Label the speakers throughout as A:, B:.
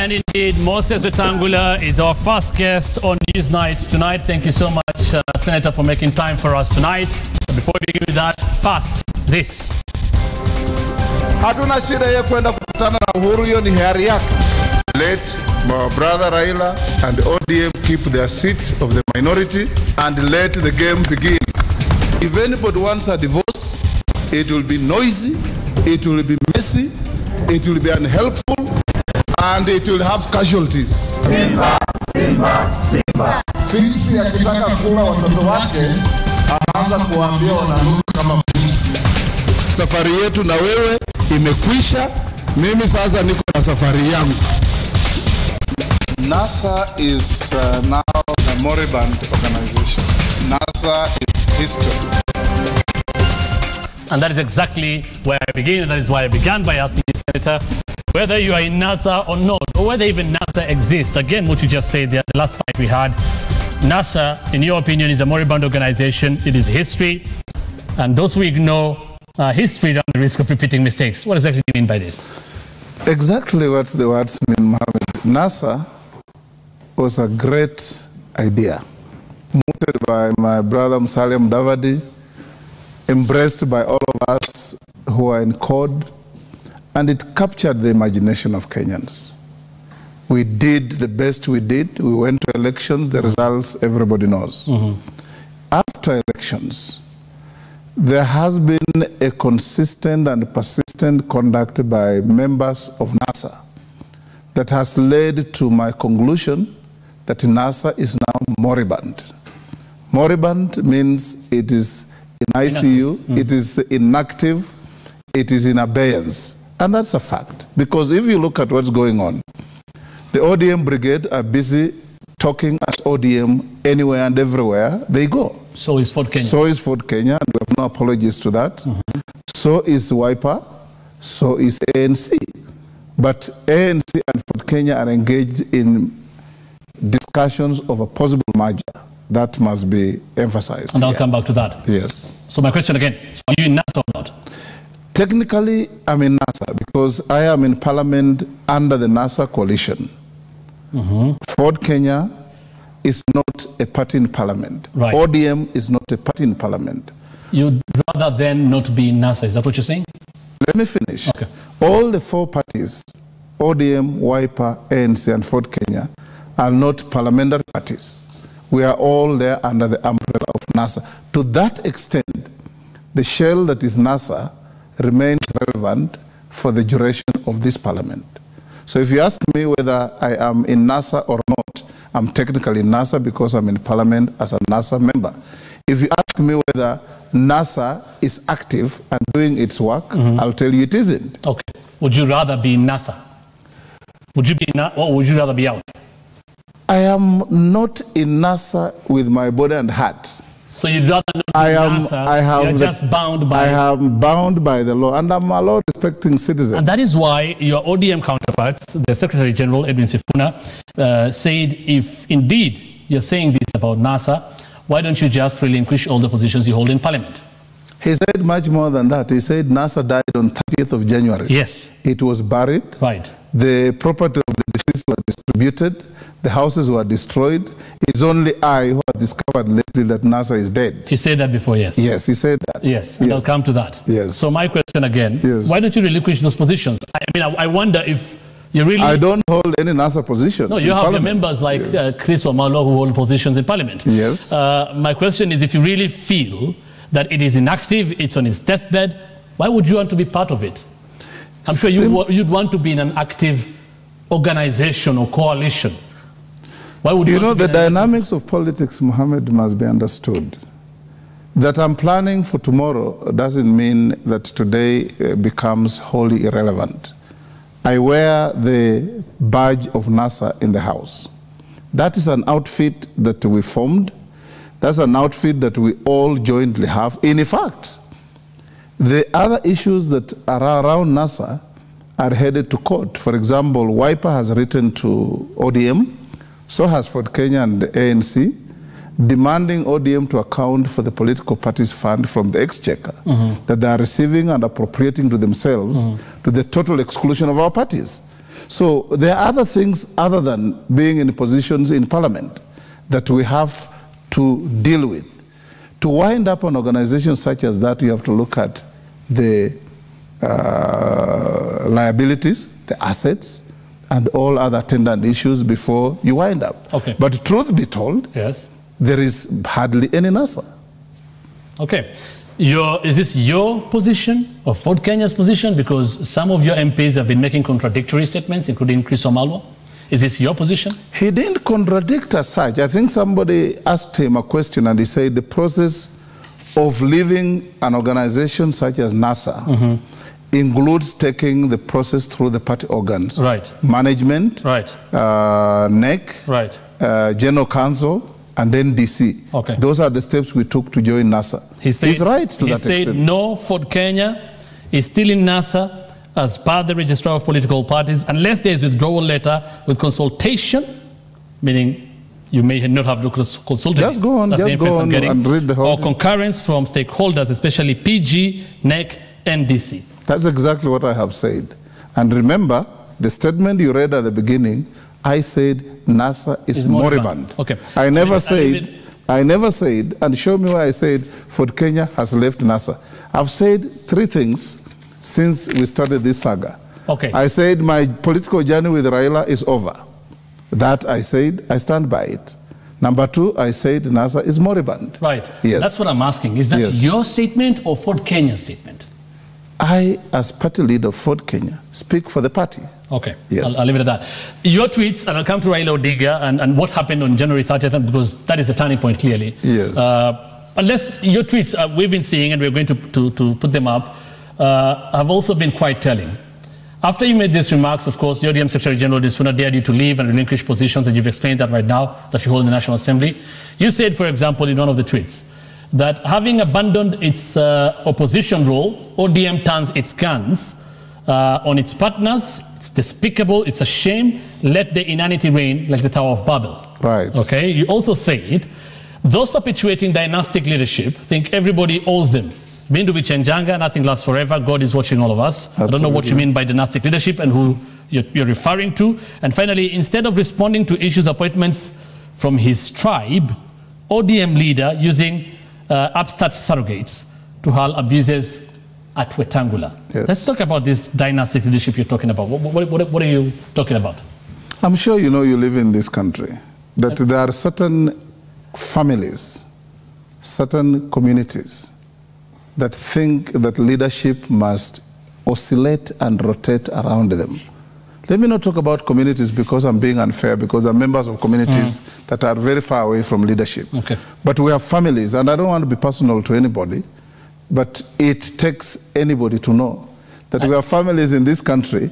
A: And indeed, Moses Wetangula is our first guest on News Night tonight. Thank you so much, Senator, for making time for us tonight. But before we begin with that, first, this.
B: Hatuna shida ya kwenda kukutana na Uhuru, hiyo ni hiari yake. Let my brother Raila and ODM keep their seat of the minority and let the game begin. If anybody wants a divorce, it will be noisy, it will be messy, it will be unhelpful, and it will have casualties. Simba, Simba, Simba. Fisi akitaka kula watoto wake, anaanza kuambia wananuka kama mbuzi. Safari yetu na wewe imekwisha, mimi sasa niko na safari yangu. NASA is now a moribund organization. NASA is history.
A: And that is exactly where I begin, and that is why I began by asking you, Senator, whether you are in NASA or not, or whether even NASA exists. Again, what you just said there, the last fight we had, NASA, in your opinion, is a moribund organization. It is history, and those who ignore history run the risk of repeating mistakes. What exactly do you mean by this?
B: Exactly what the words mean, Mohammed. NASA was a great idea, mooted by my brother Musalia Mudavadi, embraced by all of us who are in code, and it captured the imagination of Kenyans. We did the best we did. We went to elections. The results, everybody knows. After elections, there has been a consistent and persistent conduct by members of NASA that has led to my conclusion that NASA is now moribund. Moribund means it is in ICU, it is inactive, it is in abeyance. And that's a fact. Because if you look at what's going on, the ODM brigade are busy talking as ODM anywhere and everywhere they go.
A: So is Ford Kenya.
B: So is Ford Kenya, and we have no apologies to that. So is Wiper, so is ANC. But ANC and Ford Kenya are engaged in discussions of a possible merger. That must be emphasized.
A: And I'll come back to that.
B: Yes.
A: So my question again, are you in NASA or not?
B: Technically, I'm in NASA because I am in parliament under the NASA coalition. Ford Kenya is not a party in parliament.
A: Right.
B: ODM is not a party in parliament.
A: You'd rather than not be in NASA, is that what you're saying?
B: Let me finish.
A: Okay.
B: All the four parties, ODM, Wiper, ANC, and Ford Kenya, are not parliamentary parties. We are all there under the umbrella of NASA. To that extent, the shell that is NASA remains relevant for the duration of this parliament. So if you ask me whether I am in NASA or not, I'm technically in NASA because I'm in parliament as a NASA member. If you ask me whether NASA is active and doing its work, I'll tell you it isn't.
A: Okay. Would you rather be in NASA? Would you be in or would you rather be out?
B: I am not in NASA with my body and heart.
A: So you'd rather not be in NASA, you're just bound by...
B: I am bound by the law, and I'm a law-respecting citizen.
A: And that is why your ODM counterparts, the Secretary General, Edwin Sifuna, said if indeed you're saying this about NASA, why don't you just relinquish all the positions you hold in Parliament?
B: He said much more than that. He said NASA died on 30th of January.
A: Yes.
B: It was buried.
A: Right.
B: The property of the deceased were distributed. The houses were destroyed. It's only I who have discovered lately that NASA is dead.
A: He said that before, yes.
B: Yes, he said that.
A: Yes, and I'll come to that.
B: Yes.
A: So my question again,
B: yes.
A: Why don't you relinquish those positions? I mean, I wonder if you really...
B: I don't hold any NASA positions.
A: No, you have your members like Chris Omalo who hold positions in Parliament.
B: Yes.
A: My question is, if you really feel that it is inactive, it's on its deathbed, why would you want to be part of it? I'm sure you'd want to be in an active organization or coalition. Why would you know,
B: the dynamics of politics, Mohammed, must be understood. That I'm planning for tomorrow doesn't mean that today becomes wholly irrelevant. I wear the badge of NASA in the house. That is an outfit that we formed. That's an outfit that we all jointly have. In fact, the other issues that are around NASA are headed to court. For example, Wiper has written to ODM, so has Ford Kenya and the ANC, demanding ODM to account for the political parties fund from the exchequer that they are receiving and appropriating to themselves to the total exclusion of our parties. So there are other things other than being in positions in parliament that we have to deal with. To wind up an organization such as that, you have to look at the liabilities, the assets, and all other attendant issues before you wind up.
A: Okay.
B: But truth be told,
A: yes,
B: there is hardly any NASA.
A: Okay. Is this your position or Ford Kenya's position? Because some of your MPs have been making contradictory statements, including Chris Omalwa. Is this your position? He
B: didn't contradict as such. I think somebody asked him a question and he said the process of leaving an organization such as NASA includes taking the process through the party organs.
A: Right.
B: Management,
A: right.
B: NEC,
A: right.
B: General Council, and then DC.
A: Okay.
B: Those are the steps we took to join NASA. He's right to that extent.
A: He said no, Ford Kenya is still in NASA as part of the registrar of political parties unless there is withdrawal letter with consultation, meaning you may not have consulted.
B: Just go on, just go on and read the whole
A: or concurrence from stakeholders, especially PG, NEC, and DC.
B: That's exactly what I have said. And remember, the statement you read at the beginning, I said NASA is moribund.
A: Okay.
B: I never said, and show me where I said Ford Kenya has left NASA. I've said three things since we started this saga.
A: Okay.
B: I said my political journey with Raila is over. That I said, I stand by it. Number two, I said NASA is moribund.
A: Right.
B: Yes.
A: That's what I'm asking. Is that your statement or Ford Kenya's statement?
B: I, as party leader of Ford Kenya, speak for the party.
A: Okay.
B: Yes.
A: I'll leave it at that. Your tweets, and I'll come to Raila Odinga and what happened on January 30th, because that is the turning point, clearly.
B: Yes.
A: Unless your tweets we've been seeing, and we're going to put them up, have also been quite telling. After you made these remarks, of course, the ODM Secretary General Sifuna dared you to leave and relinquish positions, and you've explained that right now, that you hold in the National Assembly. You said, for example, in one of the tweets, that having abandoned its opposition role, ODM turns its guns on its partners. It's despicable, it's a shame. Let the inanity reign like the Tower of Babel.
B: Right.
A: Okay. You also said, those perpetuating dynastic leadership think everybody owes them. Bindu Bichenjanga, nothing lasts forever. God is watching all of us. Absolutely. I don't know what you mean by dynastic leadership and who you're referring to. And finally, instead of responding to issues appointments from his tribe, ODM leader using upstart surrogates to hurl abuses at Wetangula.
B: Yes.
A: Let's talk about this dynastic leadership you're talking about. What are you talking about?
B: I'm sure you know you live in this country, that there are certain families, certain communities that think that leadership must oscillate and rotate around them. Let me not talk about communities because I'm being unfair, because I'm members of communities that are very far away from leadership.
A: Okay.
B: But we have families, and I don't want to be personal to anybody, but it takes anybody to know that we have families in this country,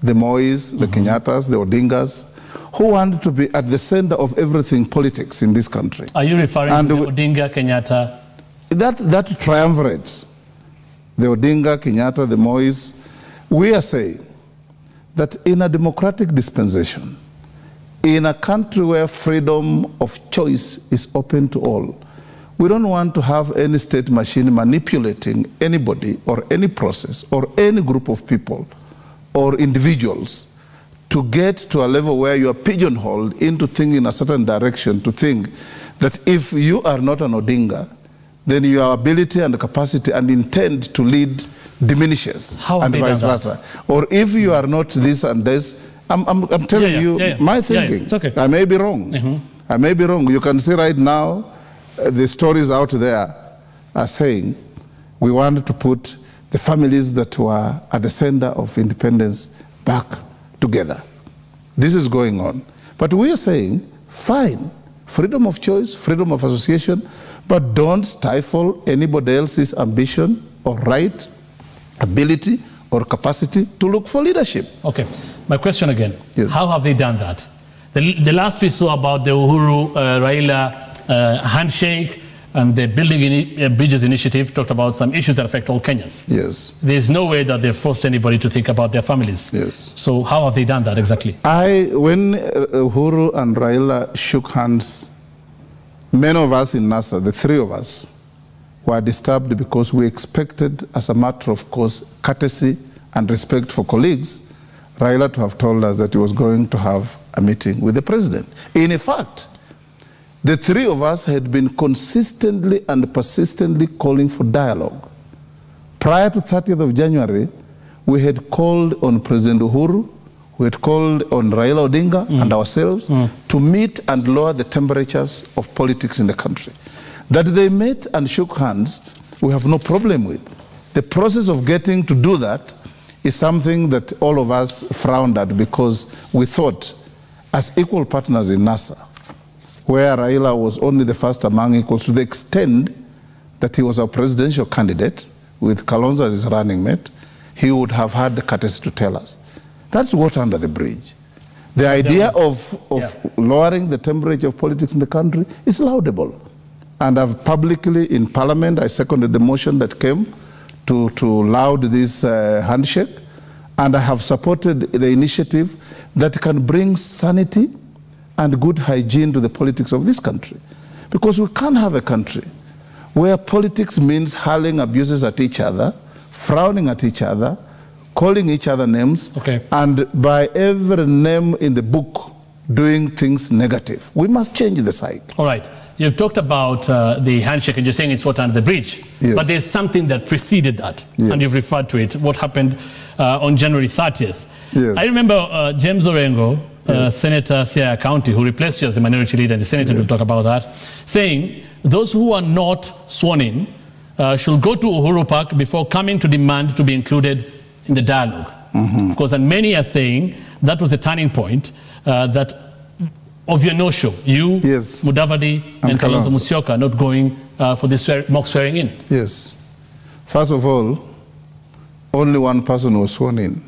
B: the Mois, the Kenyatas, the Odingas, who want to be at the center of everything politics in this country.
A: Are you referring to the Odinga, Kenyatta?
B: That triumvirate, the Odinga, Kenyatta, the Mois, we are saying that in a democratic dispensation, in a country where freedom of choice is open to all, we don't want to have any state machine manipulating anybody or any process or any group of people or individuals to get to a level where you are pigeonholed into thinking in a certain direction, to think that if you are not an Odinga, then your ability and capacity and intent to lead diminishes, and vice versa. Or if you are not this and this, I'm telling you my thinking.
A: It's okay.
B: I may be wrong. I may be wrong. You can see right now, the stories out there are saying we wanted to put the families that were at the center of independence back together. This is going on. But we are saying, fine, freedom of choice, freedom of association, but don't stifle anybody else's ambition or right, ability or capacity to look for leadership. Okay.
A: My question again.
B: Yes.
A: How have they done that? The last we saw about the Uhuru Raila handshake and the Building Bridges initiative talked about some issues that affect all Kenyans.
B: Yes.
A: There's no way that they forced anybody to think about their families.
B: Yes.
A: So how have they done that exactly?
B: When Uhuru and Raila shook hands, many of us in NASA, the three of us, were disturbed because we expected, as a matter of course, courtesy and respect for colleagues, Raila to have told us that he was going to have a meeting with the president. In fact, the three of us had been consistently and persistently calling for dialogue. Prior to 30th of January, we had called on President Uhuru, we had called on Raila Odinga and ourselves to meet and lower the temperatures of politics in the country. That they met and shook hands, we have no problem with. The process of getting to do that is something that all of us frowned at because we thought, as equal partners in NASA, where Raila was only the first among equals, to the extent that he was a presidential candidate with Kalonzo as his running mate, he would have had the courtesy to tell us. That's water under the bridge. The idea of lowering the temperature of politics in the country is laudable. And I've publicly, in Parliament, I seconded the motion that came to laud this handshake. And I have supported the initiative that can bring sanity and good hygiene to the politics of this country. Because we can't have a country where politics means hurling abuses at each other, frowning at each other, calling each other names, and by every name in the book, doing things negative. We must change the side.
A: All right. You've talked about the handshake, and you're saying it's water under the bridge.
B: Yes.
A: But there's something that preceded that, and you've referred to it, what happened on January 30th.
B: Yes.
A: I remember James Orengo, Senator Siaya County, who replaced you as the minority leader in the Senate, and we'll talk about that, saying those who are not sworn in should go to Uhuru Park before coming to demand to be included in the dialogue. Of course, and many are saying that was a turning point of your no-show. You, Mudavadi, and Kalonzo Musyoka not going for this mock swearing in.
B: Yes. First of all, only one person was sworn in.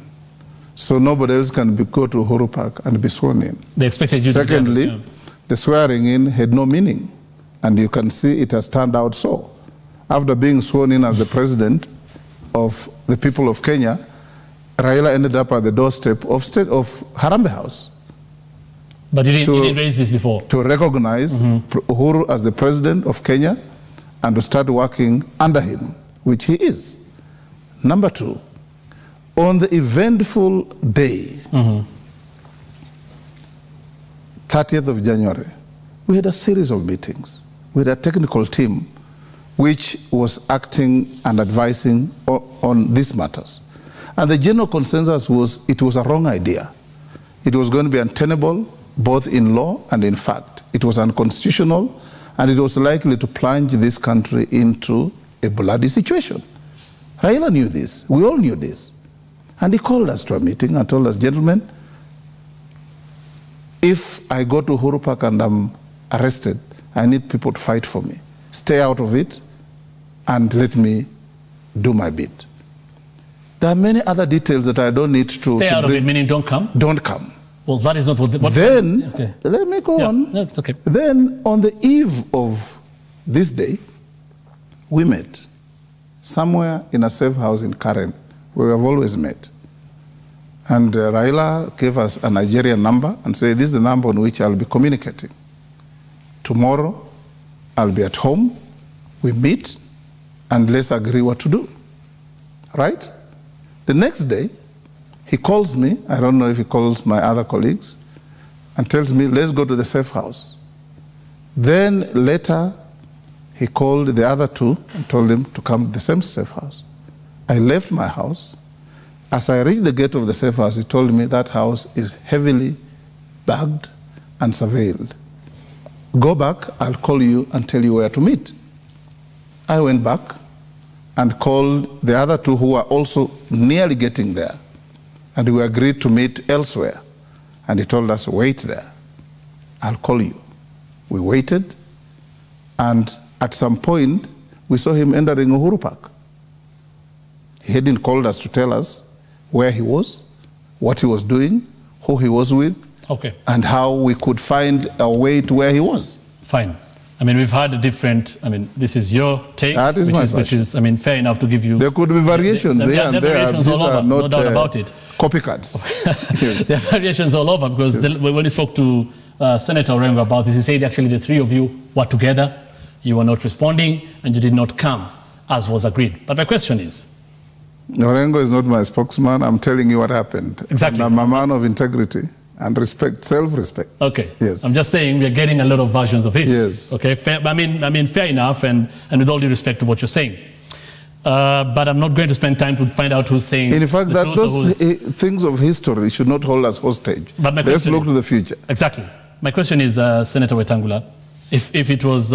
B: So nobody else can go to Uhuru Park and be sworn in.
A: They expected you
B: Secondly,
A: to
B: the swearing in had no meaning. And you can see it has turned out so. After being sworn in as the president of the people of Kenya, Raila ended up at the doorstep of Harambee House.
A: But you didn't raise this before? To
B: recognize Uhuru as the president of Kenya and to start working under him, which he is. Number two, on the eventful day, 30th of January, we had a series of meetings. We had a technical team which was acting and advising on these matters. And the general consensus was it was a wrong idea. It was going to be untenable, both in law and in fact. It was unconstitutional, and it was likely to plunge this country into a bloody situation. Raila knew this. We all knew this. And he called us to a meeting and told us, gentlemen, if I go to Uhuru Park and I'm arrested, I need people to fight for me. Stay out of it and let me do my bit. There are many other details that I don't need to...
A: Stay out of it, meaning don't come?
B: Don't come.
A: Well, that is not what...
B: Then, let me go on.
A: No, it's okay.
B: Then, on the eve of this day, we met somewhere in a safe house in Karen, where we have always met. And Raila gave us a Nigerian number and said, this is the number on which I'll be communicating. Tomorrow, I'll be at home, we meet, and let's agree what to do. Right? The next day, he calls me, I don't know if he calls my other colleagues, and tells me, let's go to the safe house. Then later, he called the other two and told them to come to the same safe house. I left my house. As I reached the gate of the safe house, he told me that house is heavily bagged and surveilled. Go back, I'll call you and tell you where to meet. I went back and called the other two who were also nearly getting there. And we agreed to meet elsewhere. And he told us, wait there. I'll call you. We waited, and at some point, we saw him entering Uhuru Park. He hadn't called us to tell us where he was, what he was doing, who he was with, and how we could find a way to where he was.
A: Fine. I mean, we've had a different, I mean, this is your take,
B: that is
A: which is, I mean, fair enough to give you...
B: There could be variations here and there.
A: Variations all over, no doubt about it.
B: Copycats. Yes.
A: There are variations all over, because when he spoke to Senator Orengo about this, he said actually the three of you were together, you were not responding, and you did not come, as was agreed. But my question is,
B: Orengo is not my spokesman. I'm telling you what happened.
A: Exactly.
B: And I'm a man of integrity and respect, self-respect.
A: Okay.
B: Yes.
A: I'm just saying we're getting a lot of versions of this.
B: Yes.
A: Okay. Fair, I mean, fair enough, and with all due respect to what you're saying. But I'm not going to spend time to find out who's saying.
B: In fact, that those things of history should not hold us hostage.
A: But my
B: Let's look to the future.
A: Exactly. My question is, Senator Wetangula, if it was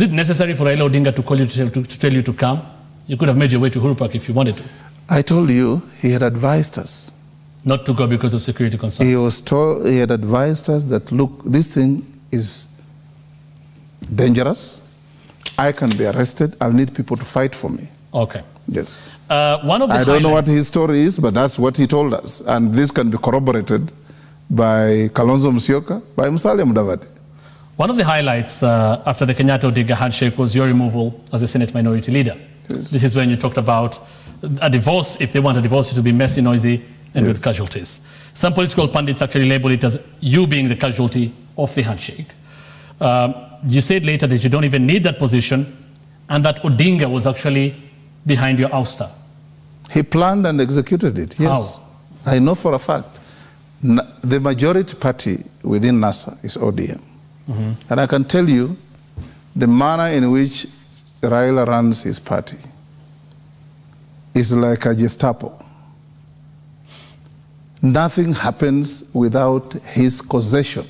A: it necessary for Raila Odinga to call you to tell you to come? You could have made your way to Uhuru Park if you wanted to.
B: I told you he had advised us.
A: Not to go because of security concerns.
B: He had advised us that, look, this thing is dangerous. I can be arrested. I'll need people to fight for me.
A: Okay.
B: Yes.
A: I
B: don't know what his story is, but that's what he told us. And this can be corroborated by Kalonzo Musyoka, by Musalia Mudavadi.
A: One of the highlights after the Kenyatta-Odinga handshake was your removal as a Senate Minority Leader. Yes. This is when you talked about a divorce, if they want a divorce, it to be messy, noisy, and with casualties. Some political pundits actually label it as you being the casualty of the handshake. You said later that you don't even need that position and that Odinga was actually behind your ouster.
B: He planned and executed it, yes. How? I know for a fact. The majority party within NASA is ODM. Mm-hmm. And I can tell you the manner in which Raila runs his party is like a Gestapo. Nothing happens without his causation.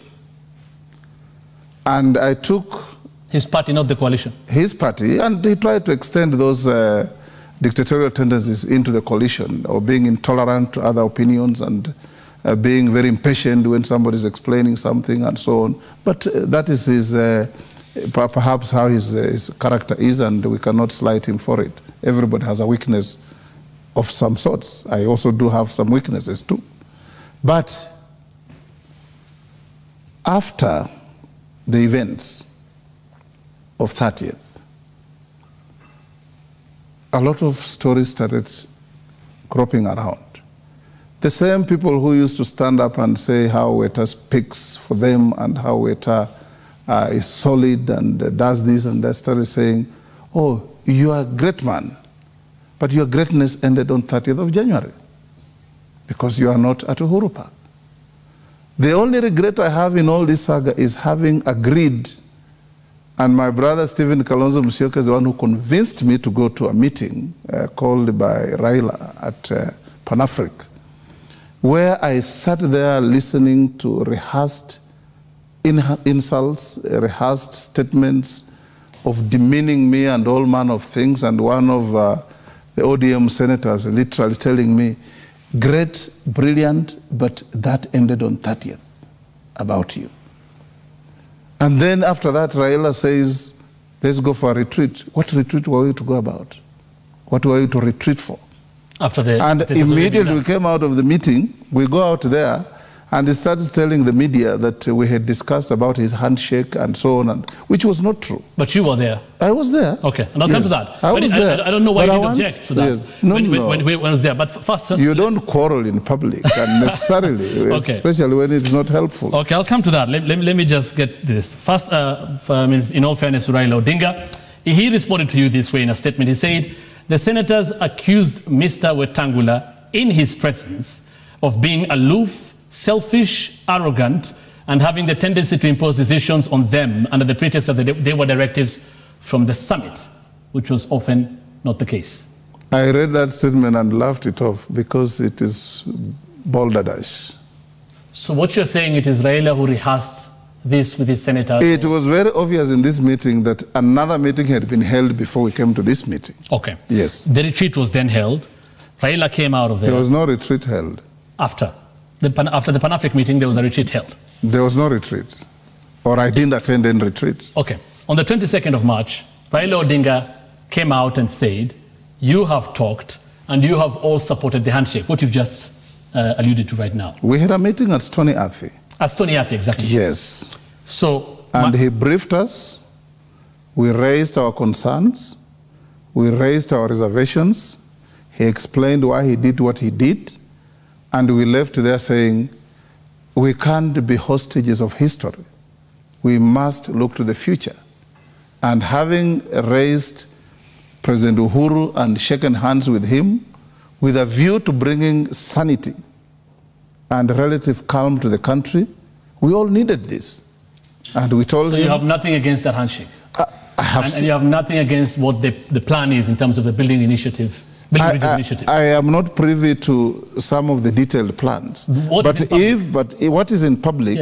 B: And I took...
A: His party, not the coalition?
B: His party, and he tried to extend those dictatorial tendencies into the coalition, or being intolerant to other opinions and being very impatient when somebody is explaining something and so on. But that is his, perhaps how his character is, and we cannot slight him for it. Everybody has a weakness of some sorts. I also do have some weaknesses too. But after the events of 30th, a lot of stories started cropping around. The same people who used to stand up and say how WETA speaks for them and how WETA is solid and does this and that, started saying, oh, you are a great man, but your greatness ended on 30th of January because you are not at Uhuru Park. The only regret I have in all this saga is having agreed, and my brother Stephen Kalonzo Musyoka is the one who convinced me to go to a meeting called by Raila at Pan-Africa, where I sat there listening to rehearsed insults, rehearsed statements of demeaning me and all manner of things, and one of the ODM senators literally telling me, great, brilliant, but that ended on 30th about you. And then after that, Raila says, let's go for a retreat. What retreat were you to go about? What were you to retreat for? And immediately we came out of the meeting, we go out there, and he started telling the media that we had discussed about his handshake and so on, and, which was not true.
A: But you were there.
B: I was there.
A: Okay, and I'll come to that.
B: I was there.
A: I don't know why you didn't object to that.
B: Yes. No,
A: when I was there. But first,
B: you don't quarrel in public unnecessarily,
A: okay,
B: especially when it's not helpful.
A: Okay, I'll come to that. Let me just get this. First, in all fairness to Raila Odinga, he responded to you this way in a statement. He said, the senators accused Mr. Wetangula in his presence of being aloof, selfish, arrogant, and having the tendency to impose decisions on them under the pretext that they were directives from the summit, which was often not the case.
B: I read that statement and laughed it off because it is balderdash.
A: So what you're saying, it is Raila who rehearsed this with his senators?
B: It was very obvious in this meeting that another meeting had been held before we came to this meeting.
A: Okay.
B: Yes.
A: The retreat was then held. Raila came out of there.
B: There was no retreat held.
A: After the Pan-African meeting, there was a retreat held.
B: There was no retreat. Or I didn't attend any retreat.
A: Okay. On the 22nd of March, Raila Odinga came out and said, you have talked and you have all supported the handshake, what you've just alluded to right now.
B: We had a meeting at Stony Athi.
A: At Stony Athi, exactly.
B: Yes.
A: So,
B: and he briefed us. We raised our concerns. We raised our reservations. He explained why he did what he did. And we left there saying, we can't be hostages of history. We must look to the future. And having raised President Uhuru and shaken hands with him, with a view to bringing sanity and relative calm to the country. We all needed this. And we told him...
A: So you have nothing against that handshake?
B: I have...
A: And you have nothing against what the plan is in terms of the building initiative?
B: I am not privy to some of the detailed plans. What is in public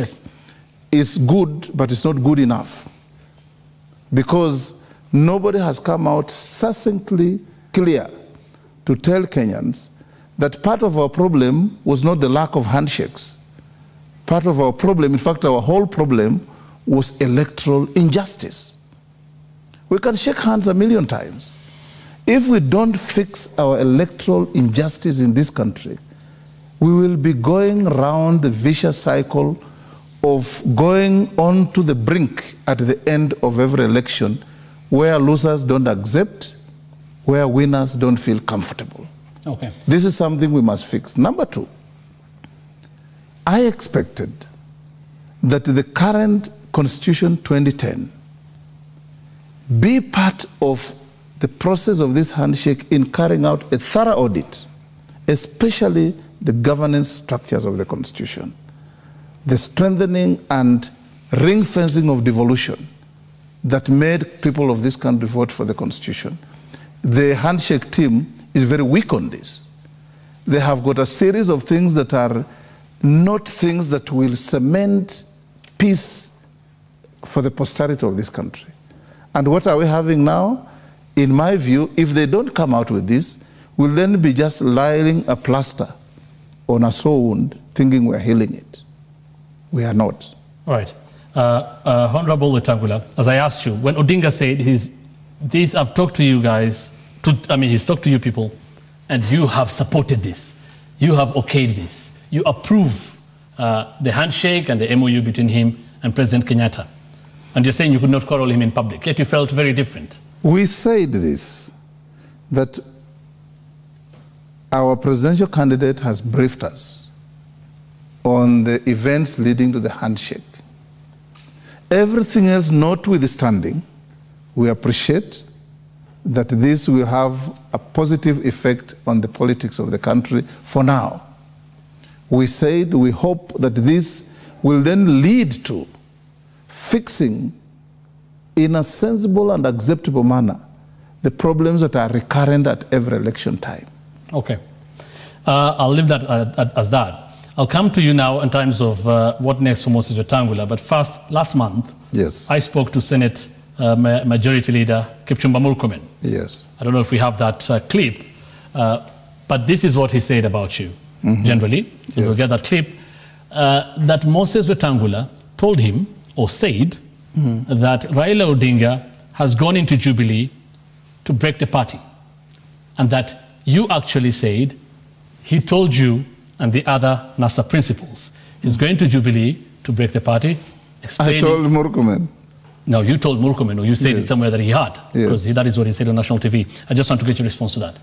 B: is good, but it's not good enough. Because nobody has come out succinctly clear to tell Kenyans that part of our problem was not the lack of handshakes. Part of our problem, in fact, our whole problem was electoral injustice. We can shake hands a million times. If we don't fix our electoral injustice in this country, we will be going round the vicious cycle of going on to the brink at the end of every election, where losers don't accept, where winners don't feel comfortable.
A: Okay.
B: This is something we must fix. Number two, I expected that the current Constitution 2010 be part of the process of this handshake in carrying out a thorough audit, especially the governance structures of the Constitution, the strengthening and ring-fencing of devolution that made people of this country vote for the Constitution. The handshake team is very weak on this. They have got a series of things that are not things that will cement peace for the posterity of this country. And what are we having now? In my view, if they don't come out with this, we'll then be just laying a plaster on a sore wound, thinking we're healing it. We are not.
A: All right. Honorable Wetangula, as I asked you, when Odinga said, I've talked to you guys, he's talked to you people, and you have supported this. You have okayed this. You approve the handshake and the MOU between him and President Kenyatta. And you're saying you could not quarrel him in public, yet you felt very different.
B: We said this, that our presidential candidate has briefed us on the events leading to the handshake. Everything else notwithstanding, we appreciate that this will have a positive effect on the politics of the country for now. We said we hope that this will then lead to fixing in a sensible and acceptable manner the problems that are recurrent at every election time.
A: Okay. I'll leave that as that. I'll come to you now in terms of what next for Moses Wetangula. But first, last month,
B: yes,
A: I spoke to Senate Majority Leader Kipchumba Murkomen.
B: Yes.
A: I don't know if we have that clip, but this is what he said about you, generally. Yes. We'll get that clip. That Moses Wetangula told him, or said, that Raila Odinga has gone into Jubilee to break the party. And that you actually said he told you and the other NASA principals he's going to Jubilee to break the party.
B: I told Murkomen.
A: No, you told Murkomen, or you said it somewhere that he had, because that is what he said on national TV. I just want to get your response to that.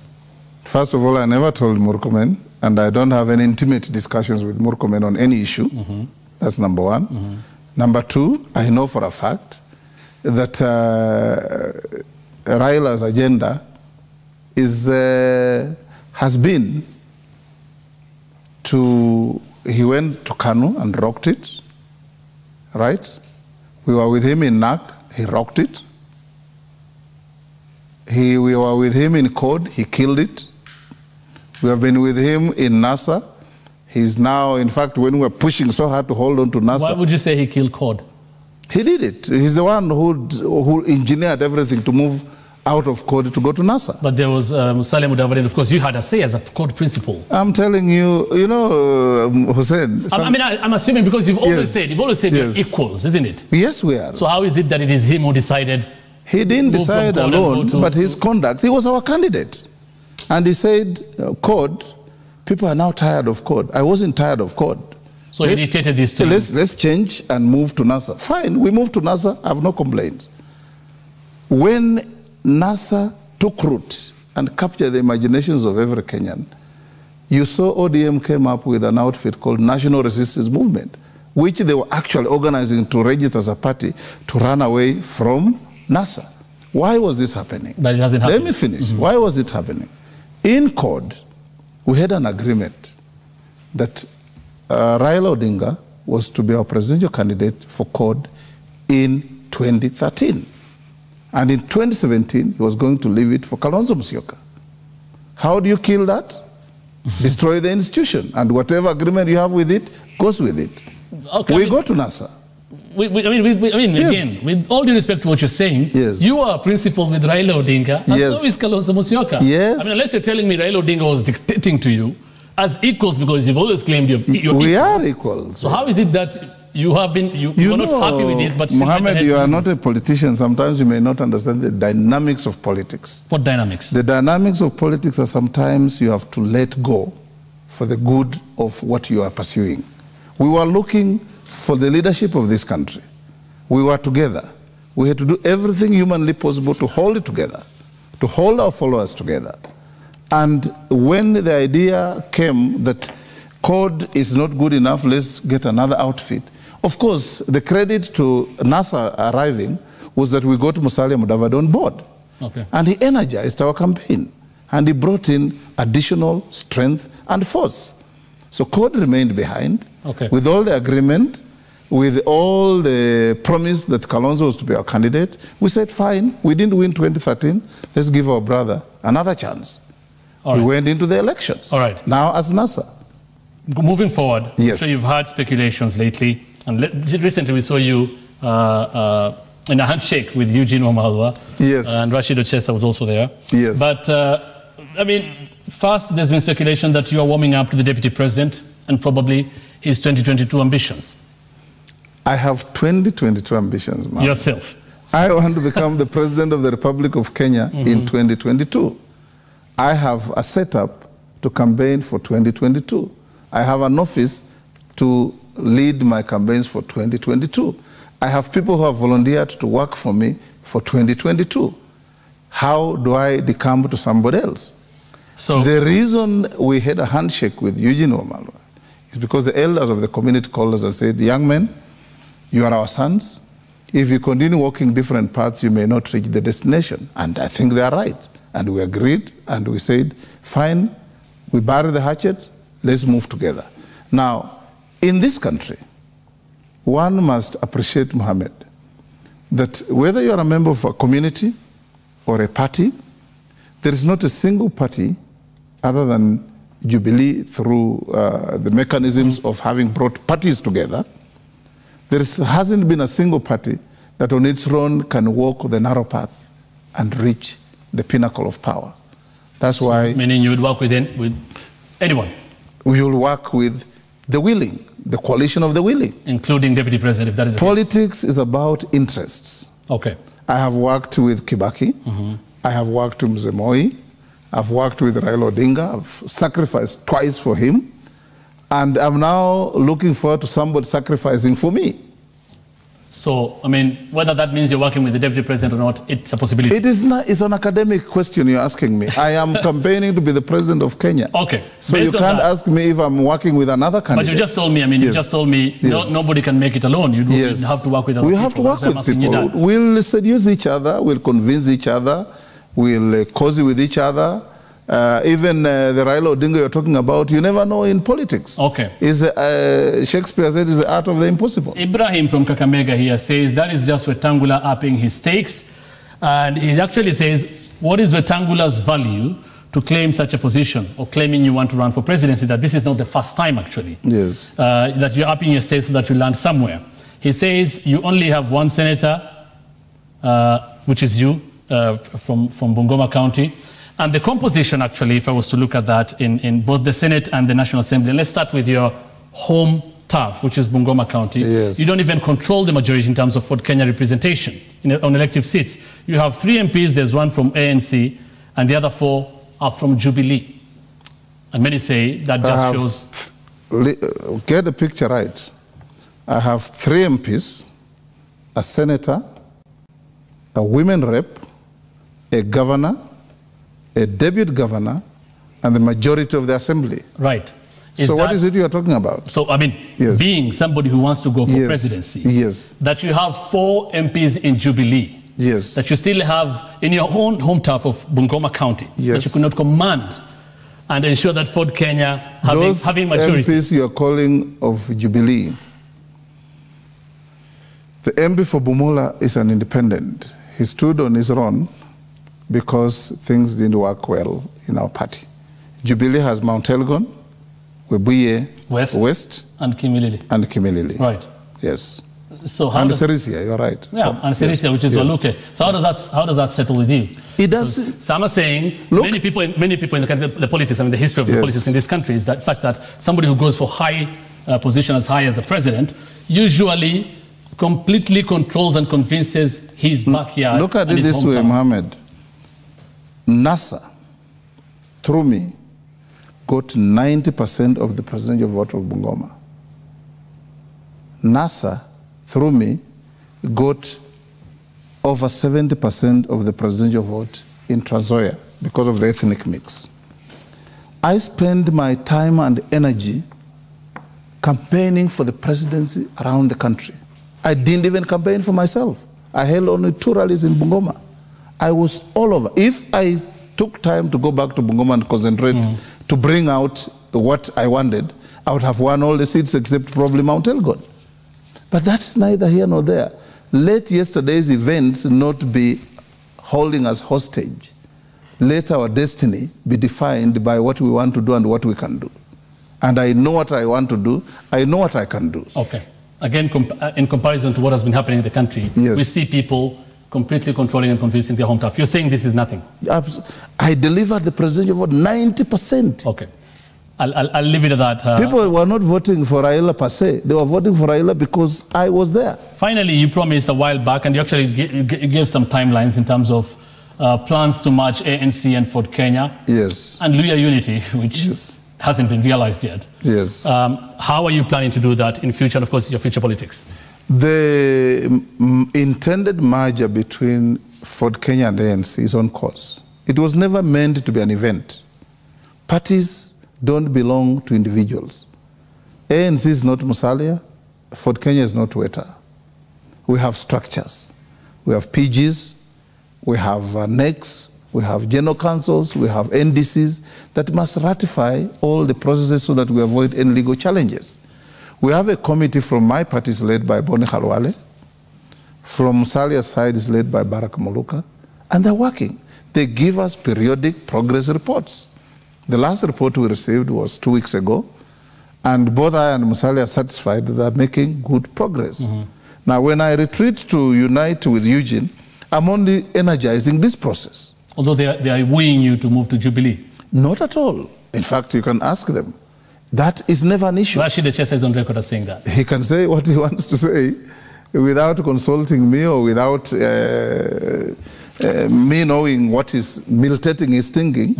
B: First of all, I never told Murkomen, and I don't have any intimate discussions with Murkomen on any issue. That's number one. Number two, I know for a fact that Raila's agenda is, has been to, he went to Kanu and rocked it, right? We were with him in NAC, he rocked it. We were with him in CODE, he killed it. We have been with him in NASA. He's now, in fact, when we're pushing so hard to hold on to NASA.
A: Why would you say he killed CODE?
B: He did it. He's the one who engineered everything to move out of CODE to go to NASA. But
A: there was Musalia Mudavadi, of course, you had a say as a CODE principal.
B: I'm telling you, you know, Hussein.
A: I'm assuming because you've always said we're equals, isn't it?
B: Yes, we are.
A: So how is it that it is him who decided?
B: He didn't decide alone, but his conduct, he was our candidate. And he said, CODE, people are now tired of CODE. I wasn't tired of CODE.
A: So he dictated this to you?
B: Let's change and move to NASA. Fine, we moved to NASA, I have no complaints. When NASA took root and captured the imaginations of every Kenyan, you saw ODM came up with an outfit called National Resistance Movement, which they were actually organizing to register as a party to run away from NASA. Why was this happening?
A: But it hasn't happened.
B: Let me finish. Why was it happening? In CODE, we had an agreement that Raila Odinga was to be our presidential candidate for CORD in 2013. And in 2017, he was going to leave it for Kalonzo Musyoka. How do you kill that? Destroy the institution, and whatever agreement you have with it goes with it.
A: Okay,
B: we go to NASA.
A: Yes. Again, with all due respect to what you're saying,
B: yes,
A: you are principled with Raila Odinga, and
B: yes,
A: so is Kalonzo Musyoka.
B: Yes.
A: I mean, unless you're telling me Raila Odinga was dictating to you as equals, because you've always claimed you're
B: we
A: equals.
B: Are equals.
A: So how is it that you have been, you're not happy with this, but
B: Mohammed, you are not a politician. Sometimes you may not understand the dynamics of politics.
A: What dynamics?
B: The dynamics of politics are sometimes you have to let go for the good of what you are pursuing. We were looking for the leadership of this country. We were together. We had to do everything humanly possible to hold it together, to hold our followers together. And when the idea came that CORD is not good enough, let's get another outfit. Of course, the credit to NASA arriving was that we got Musalia Mudavadi on board.
A: Okay.
B: And he energized our campaign. And he brought in additional strength and force. So CORD remained behind,
A: okay,
B: with all the agreement, with all the promise that Kalonzo was to be our candidate. We said, fine, we didn't win 2013, let's give our brother another chance. He went into the elections.
A: All right.
B: Now as NASA.
A: Moving forward,
B: yes,
A: so you've had speculations lately, and recently we saw you in a handshake with Eugene Wamalwa.
B: Yes.
A: And Rashid Ochesa was also there.
B: Yes.
A: But, I mean, first there's been speculation that you are warming up to the deputy president and probably his 2022 ambitions.
B: I have 2022 ambitions, man.
A: Yourself?
B: I want to become the president of the Republic of Kenya in 2022. I have a setup to campaign for 2022. I have an office to lead my campaigns for 2022. I have people who have volunteered to work for me for 2022. How do I decamp to somebody else? So the reason we had a handshake with Eugene Wamalwa is because the elders of the community called us and said, young men, you are our sons. If you continue walking different paths, you may not reach the destination. And I think they are right. And we agreed, and we said, fine, we bury the hatchet, let's move together. Now, in this country, one must appreciate, Mohammed, that whether you are a member of a community or a party, there is not a single party other than Jubilee through the mechanisms of having brought parties together. There hasn't been a single party that on its own can walk the narrow path and reach the pinnacle of power. That's why...
A: Meaning you would work with anyone?
B: We will work with the willing, the coalition of the willing.
A: Including Deputy President, if that is the
B: Politics is about interests.
A: Okay.
B: I have worked with Kibaki. I have worked with Mzee Moi. I've worked with Raila Odinga. I've sacrificed twice for him. And I'm now looking forward to somebody sacrificing for me.
A: So, I mean, whether that means you're working with the Deputy President or not, it's a possibility.
B: It is not, it's an academic question you're asking me. I am campaigning to be the President of Kenya.
A: Okay.
B: So you can't ask me if I'm working with another candidate.
A: But you just told me, I mean, you just told me nobody can make it alone. You have to work with other people.
B: We have to work with people. We'll seduce each other, we'll convince each other, we'll cozy with each other. Even the Raila Odinga you're talking about, you never know in politics.
A: Okay.
B: Shakespeare said it's the art of the impossible.
A: Ibrahim from Kakamega here says that is just Wetangula upping his stakes. And he actually says, what is Wetangula's value to claim such a position or claiming you want to run for presidency, that this is not the first time actually.
B: Yes.
A: That you're upping your stakes so that you land somewhere. He says you only have one senator, which is you, from Bungoma County. And the composition, actually, if I was to look at that in both the Senate and the National Assembly, let's start with your home turf, which is Bungoma County.
B: Yes.
A: You don't even control the majority in terms of Fort Kenya representation on elective seats. You have 3 MPs, there's one from ANC, and the other 4 are from Jubilee. And many say that just shows...
B: Get the picture right. I have 3 MPs, a senator, a women rep, a governor, a deputy governor, and the majority of the assembly.
A: Right.
B: So what is it you are talking about?
A: So, I mean, being somebody who wants to go for presidency, that you have 4 MPs in Jubilee, that you still have in your own home turf of Bungoma County, that you could not command and ensure that Ford Kenya having maturity.
B: MPs you are calling of Jubilee, the MP for Bumula is an independent. He stood on his own because things didn't work well in our party. Jubilee has Mount Elgon, Webuye West
A: and
B: Kimilili.
A: Right.
B: Yes.
A: So
B: and Serisia, you're right.
A: Yeah, and Serisia, which is Waluke. So how does that settle with you?
B: It does.
A: Some are saying many people in the politics, I mean the history of the politics in this country is that such that somebody who goes for high position as high as the president usually completely controls and convinces his backyard.
B: Look at it this way, Mohammed. NASA, through me, got 90% of the presidential vote of Bungoma. NASA, through me, got over 70% of the presidential vote in Trans Nzoia because of the ethnic mix. I spend my time and energy campaigning for the presidency around the country. I didn't even campaign for myself. I held only 2 rallies in Bungoma. I was all over. If I took time to go back to Bungoma and concentrate to bring out what I wanted, I would have won all the seats except probably Mount Elgon. But that's neither here nor there. Let yesterday's events not be holding us hostage. Let our destiny be defined by what we want to do and what we can do. And I know what I want to do. I know what I can do.
A: Okay. Again, in comparison to what has been happening in the country, we see people completely controlling and convincing their home turf. You're saying this is nothing?
B: I delivered the presidential vote 90%.
A: Okay. I'll leave it at that.
B: People were not voting for Raila per se. They were voting for Raila because I was there.
A: Finally, you promised a while back, and you actually gave some timelines in terms of plans to merge ANC and Ford Kenya.
B: Yes.
A: And Luya Unity, which hasn't been realized yet.
B: Yes.
A: How are you planning to do that in future, and of course, your future politics?
B: The intended merger between Ford Kenya and ANC is on course. It was never meant to be an event. Parties don't belong to individuals. ANC is not Musalia, Ford Kenya is not WETA. We have structures. We have PGs, we have NECs, we have general councils, we have NDCs that must ratify all the processes so that we avoid any legal challenges. We have a committee from my party is led by Boni Khalwale, from Musalia's side is led by Barak Moluka, and they're working. They give us periodic progress reports. The last report we received was 2 weeks ago, and both I and Musalia are satisfied that they're making good progress. Now, when I retreat to unite with Eugene, I'm only energizing this process.
A: Although they are wooing you to move to Jubilee?
B: Not at all. In fact, you can ask them. That is never an issue.
A: Rashid the Chesa is on record as saying that.
B: He can say what he wants to say without consulting me or without me knowing what is militating his thinking.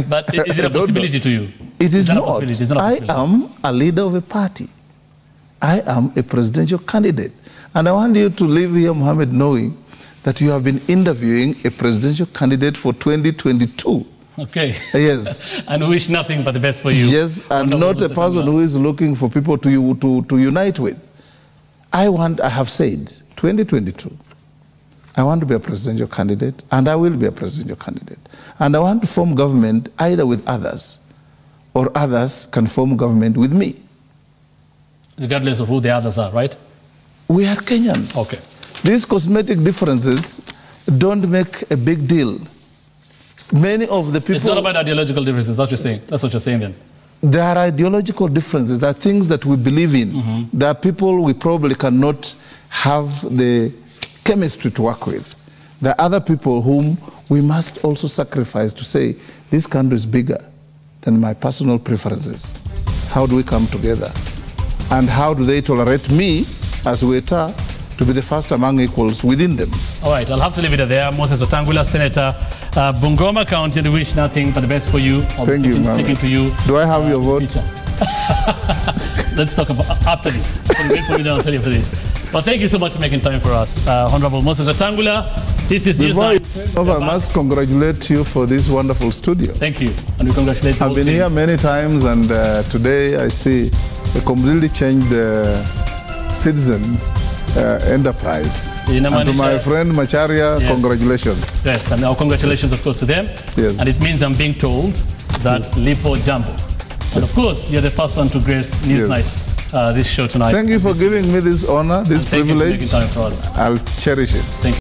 A: But is it a possibility to you?
B: It is not. I am a leader of a party. I am a presidential candidate. And I want you to leave here, Mohammed, knowing that you have been interviewing a presidential candidate for 2022.
A: Okay.
B: Yes.
A: And wish nothing but the best for you.
B: Yes, and not a person who is looking for people to unite with. I have said, 2022, I want to be a presidential candidate, and I will be a presidential candidate. And I want to form government either with others, or others can form government with me.
A: Regardless of who the others are, right?
B: We are Kenyans.
A: Okay.
B: These cosmetic differences don't make a big deal. Many of the people...
A: It's not about ideological differences, that's what you're saying. That's what you're saying then.
B: There are ideological differences. There are things that we believe in. There are people we probably cannot have the chemistry to work with. There are other people whom we must also sacrifice to say, this country is bigger than my personal preferences. How do we come together? And how do they tolerate me as WETA to be the first among equals within them?
A: All right, I'll have to leave it there. Moses Wetangula, Senator, Bungoma County, and wish nothing but the best for you.
B: Thank you, man.
A: Speaking to you.
B: Do I have your vote?
A: Let's talk about after this. Wait for me, then I'll tell you after this. But thank you so much for making time for us, Honorable Moses Wetangula. This is
B: Newsnight. I must congratulate you for this wonderful studio.
A: Thank you, and we congratulate you.
B: I've been here many times, and today I see a completely changed citizen enterprise. And to my friend Macharia, congratulations.
A: Yes, and our congratulations, of course, to them.
B: Yes.
A: And it means I'm being told that Lipo Jambo. And of course, you're the first one to grace News Night, this show tonight.
B: Thank you for giving me this honor, this privilege.
A: Thank you for making time for us.
B: I'll cherish it.
A: Thank you.